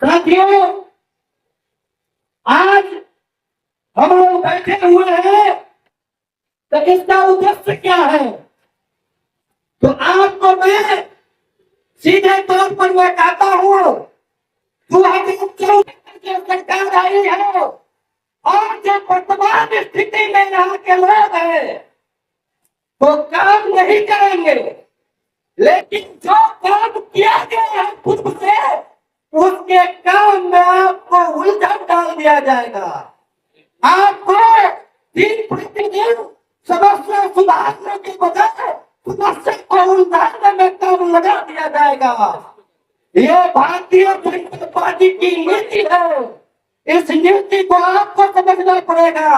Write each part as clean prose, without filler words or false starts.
साथियों, आज हम लोग बैठे हुए हैं तो इसका उद्देश्य क्या है? तो आपको मैं सीधे तौर पर मैं कहता हूँ, 2014 की सरकार आई है और जो वर्तमान स्थिति में यहाँ के लोग हैं वो काम नहीं करेंगे, लेकिन जो काम किया गया है खुद से उसके काम में आपको उलझन डाल दिया जाएगा। आपको दिन प्रतिदिन समस्या सुधारने के बजाय समस्या को उलझाने में काम लगा दिया जाएगा। ये भारतीय जनता पार्टी की नीति है। इस नीति को आपको समझना पड़ेगा।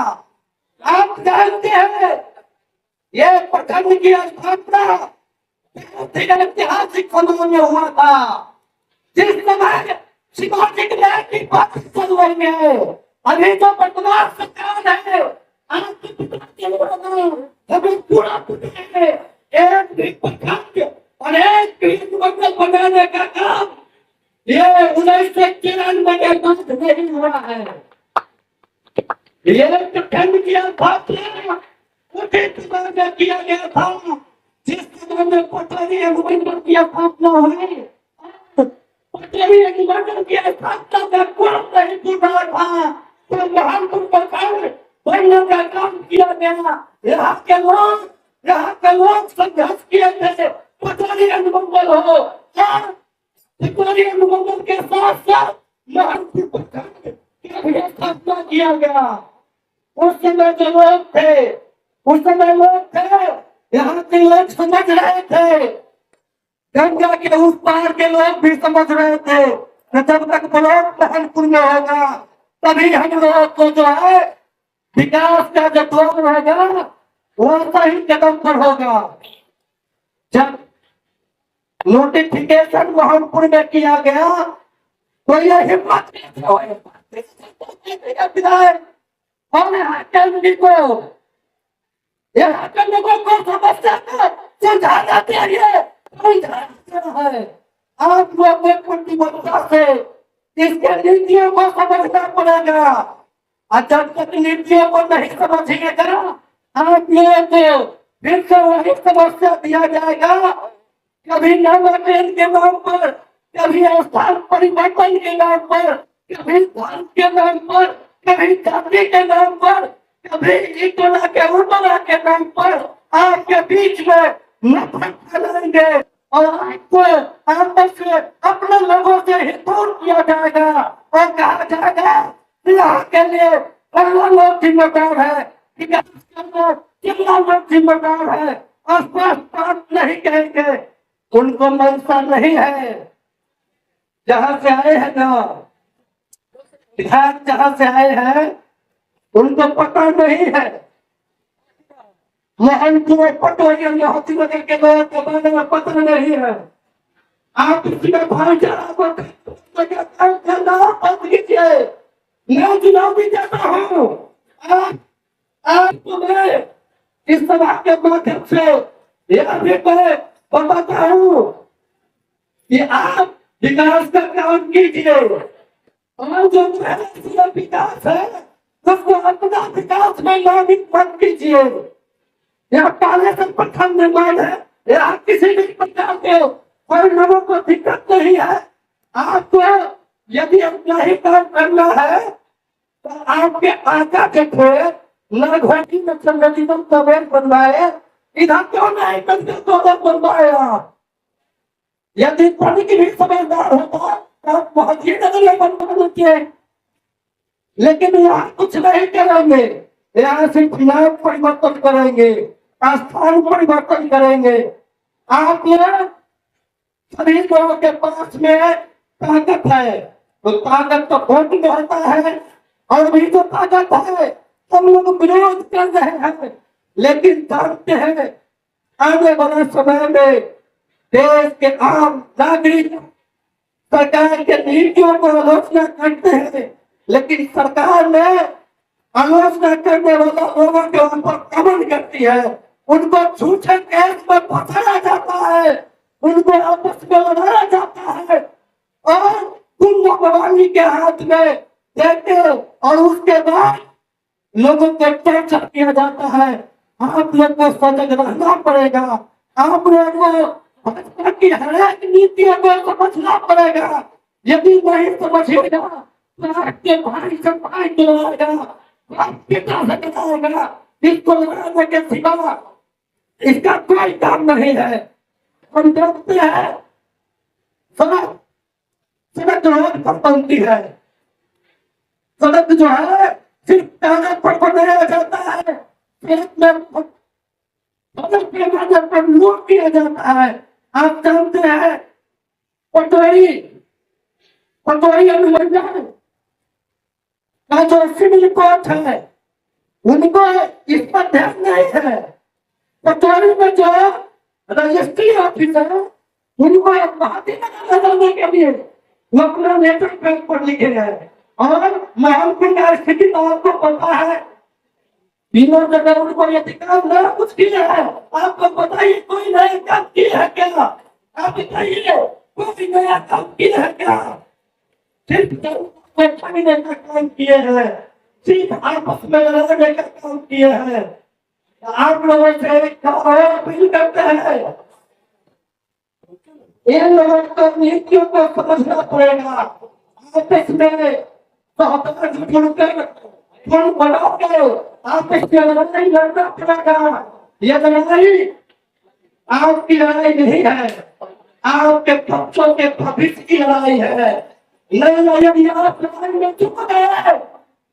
आप जानते हैं ये प्रखंड की स्थापना ऐतिहासिक समय में हुआ था, जिस समय शिवाजी न्याय की बात चल रही है। अभी जो वर्तमान सरकार है आपके पूरा एक भी प्रखंड और एक भी मंडल बनाने का काम ये 1993 के बाद नहीं हुआ है। ये प्रखंड की स्थापना उसी समय में किया गया था जिस समय में पटवारी अनुमंडल की स्थापना हुई। पटवारी अनुमंडल की स्थापना में कोई नहीं जुड़ा था तो महानपुर प्रखंड बनने का काम किया गया। यहाँ के लोग संघर्ष किए थे पटवारी अनुमंडल हो और पटवारी अनुमंडल के साथ साथ महानपुर प्रखंड की भी स्थापना किया गया। उस समय जो लोग थे यहाँ के लोग समझ रहे थे, गंगा के उस पार के लोग भी समझ रहे थे कि जब तक ब्लॉक महानपुर में होगा तभी हम लोग को जो है विकास का जो दौर रहेगा वो सही कदम पर होगा। जब नोटिफिकेशन महानपुर में किया गया तो यह हिम्मत यहाँ के लोगों को समस्या को सुलझाना चाहिए है। आप लोग एक प्रतिबद्धता से इसके नीतियों को समझना पड़ेगा और जब तक नीतियों को नहीं समझिएगा आप लोगों को फिर से वही समस्या दिया जाएगा। कभी नामांकन के नाम पर, कभी स्थान परिवर्तन के नाम पर, कभी धर्म के नाम पर, कभी जाति के नाम पर, कभी इतना के उतना के नाम पर आपके बीच में नफरत फैलाएंगे और आपको आपस में अपने लोगों से ही दूर किया जाएगा और कहा जाएगा यहाँ के लिए पहला लोग जिम्मेदार है, कितना लोग जिम्मेदार है। स्पष्ट बात नहीं कहेंगे, उनको मनसा नहीं है। जहाँ से आए हैं ना बिहार, जहाँ से आए हैं उनको पता नहीं है महानपुर पटवारी नगर के लोगों के बारे में पता नहीं है। आप इसमें भाईचारा को बंद कीजिए। मैं चुनौती देता हूँ आपको मैं इस सभा के माध्यम से यह भी बताता हूँ कि आप विकास का काम कीजिए और जो विकास है उसको अपना विकास में नामित मत कीजिए। यहाँ काले से प्रखंड निर्माण है, यहाँ किसी भी प्रकार के कोई लोगों को दिक्कत नहीं है। आपको यदि अपना ही काम करना है तो आपके आका के थे नागवाटी में संगठित प्रवेश बनवाए, इधर क्यों नहीं करके बनवाया? यदि पढ़ की भी समझदार होता तो आप बहुत ही नजर बनवाते, लेकिन यहाँ कुछ नहीं करेंगे। यहाँ सिर्फ नाम परिवर्तन करेंगे, स्थान परिवर्तन करेंगे। आप लोग सभी लोगों के पास में ताकत है तो ताकत तो वोट में होता है और भी जो ताकत है हम लोग विरोध कर रहे हैं, लेकिन जानते हैं आने वाले समय में देश के आम नागरिक सरकार के नीतियों को आलोचना करते हैं, लेकिन सरकार में आलोचना करने वाला लोगों के ऊपर कमन करती है, उनको झूठे केस में फंसाया जाता है, उनको आपस में लड़ाया जाता है और तुम बवाली के हाथ में देते और उसके बाद लोगों को टॉर्चर किया जाता है। आप लोग को सजग रहना पड़ेगा। आप लोग को भाजपा की हर एक नीतियों को समझना पड़ेगा। यदि नहीं समझेगा तो आपके भाई से भाई दिलाएगा, पिता से दिलाएगा। इसको लड़ाने के सिवा इसका कोई काम नहीं है। हम जानते हैं सड़क सड़क रोड पर बनती है। सड़क जो है सिर्फ कागज पर बनाया जाता है, सड़क पर लूट किया जाता है। आप जानते हैं पटवारी अनुमंडल का जो सिविल कोर्ट है उनको इस पर ध्यान नहीं है। पटवारी में जो रजिस्ट्री ऑफिस है उनको बहाने के लिए वो अपना लेटर पैड पर लिखे हैं। और महानपुर का स्थिति तो आपको पता है, तीनों जगह उनको ये अधिकार ना कुछ किया है। आपको बताइए कोई नया काम किया है क्या? आप बताइए कोई नया काम किया है क्या? सिर्फ देने का काम किए हैं, सिर्फ आपस में लड़ने का काम किए हैं। आप लोगों से अपील करते हैं, इन लोगों को नीतियों को समझना पड़ेगा। आपस में आपस में लड़ाई लड़ना पड़ेगा। यह लड़ाई आपकी लड़ाई नहीं है, आपके बच्चों के भविष्य की लड़ाई है। यदि आप लड़ाई में चुप गए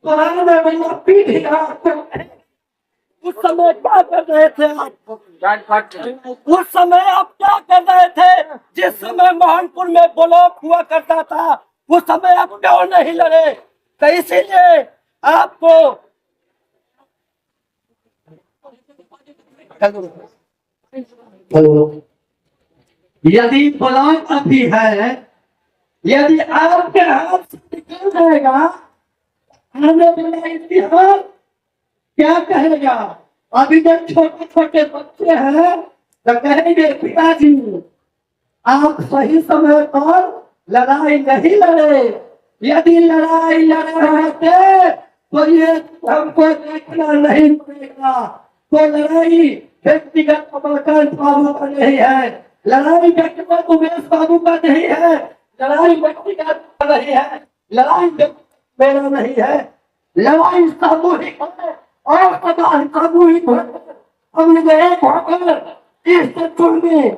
तो आने वाला पीढ़ी आपको उस समय क्या कर रहे थे आप? उस समय आप क्या कर रहे थे? जिस समय महानपुर में ब्लॉक हुआ करता था उस समय आप क्यों नहीं लड़े? तो इसीलिए आपको यदि ब्लॉक अभी है, यदि आपके हाथ से निकल जाएगा आने वाला इतिहास क्या कहेगा? अभी जब छोटे छोटे बच्चे हैं तो कहेंगे पिताजी आप सही समय पर लड़ाई नहीं लड़े। यदि लड़ाई लड़ रहे थे तो ये हमको देखना नहीं पड़ेगा। तो लड़ाई व्यक्तिगत कमलकांत बाबू का नहीं है, लड़ाई व्यक्तिगत उमेश बाबू का नहीं है, लड़ाई व्यक्तिगत नहीं है, लड़ाई मेरा नहीं है, लड़ाई सामूहिक है और सामूहिक हम एक होकर इस चुनने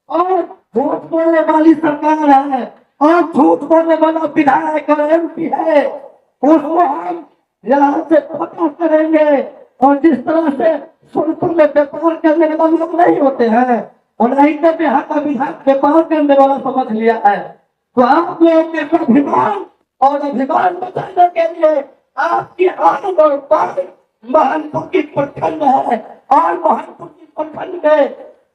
और झूठ बोलने वाली सरकार है और झूठ बोलने वाला विधायक MP है, उसको हम यहाँ से खत्म करेंगे। और जिस तरह से सोनपुर में व्यापार करने वाले लोग नहीं होते हैं और नहीं तो यहाँ का विधायक व्यापार करने वाला समझ लिया है। तो आप लोग के स्वाभिमान और अभिमान बचाने के लिए आपकी आनंद और महानपुर की प्रखंड है और महानपुर की प्रखंड में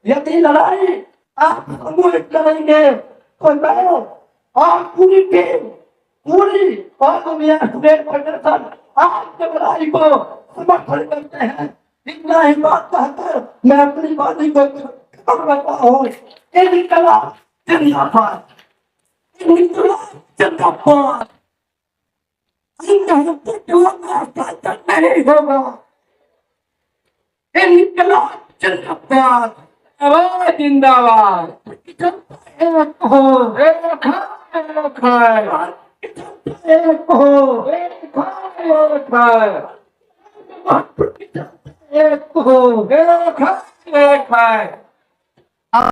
यदि लड़ाई आप सामूहिक लड़ेंगे तो मैं और पूरी टीम पूरी आपके लड़ाई को समर्थन करते हैं। इतना ही बात कहकर मैं अपनी बात को खत्म करता हूँ। इनकलाब जिंदाबाद, इनकलाब जिंदाबाद। नहीं होगा इनकलाब जिंदाबाद, जिंदाबाद जिंदाबाद। एक हो एक हो एक है